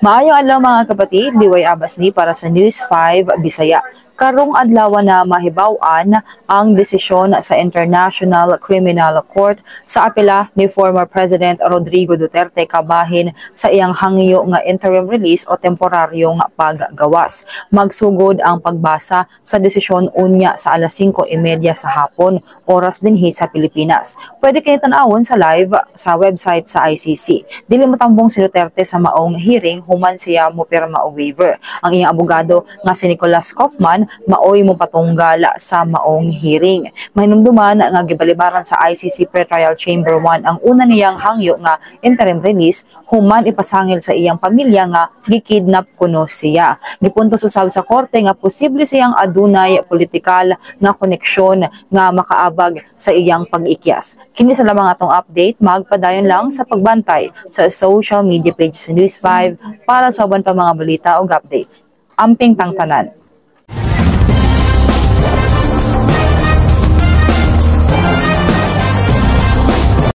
Maayong adlaw mga kapatid, Liway Abbas ni para sa News 5 Bisaya. Karong adlaw na mahibaw-an ang desisyon sa International Criminal Court sa apela ni former President Rodrigo Duterte kabahin sa iyang hangyo nga interim release o temporaryong paggawas. Magsugod ang pagbasa sa desisyon unya sa alas 5:30 sa hapon, oras dinhi sa Pilipinas. Pwede kayo tan-awon sa live sa website sa ICC. Dili matambong si Duterte sa maong hearing human siya mo pirma og waiver. Ang iyang abogado nga si Nicholas Kaufman maoy mo patunggal sa maong hearing. Mahinumduman nga gibalibaran sa ICC Pretrial Chamber 1 ang una niyang hangyo nga interim release human ipasangil sa iyang pamilya nga gikidnap kuno siya. Gipuntos usab sa korte nga posible siyang adunay politikal nga koneksyon nga makaabag sa iyang pag-ikyas. Kini sa lamang atong update, magpadayon lang sa pagbantay sa social media page sa News 5 para sa uban pa mga balita ug update. Amping tangtanan.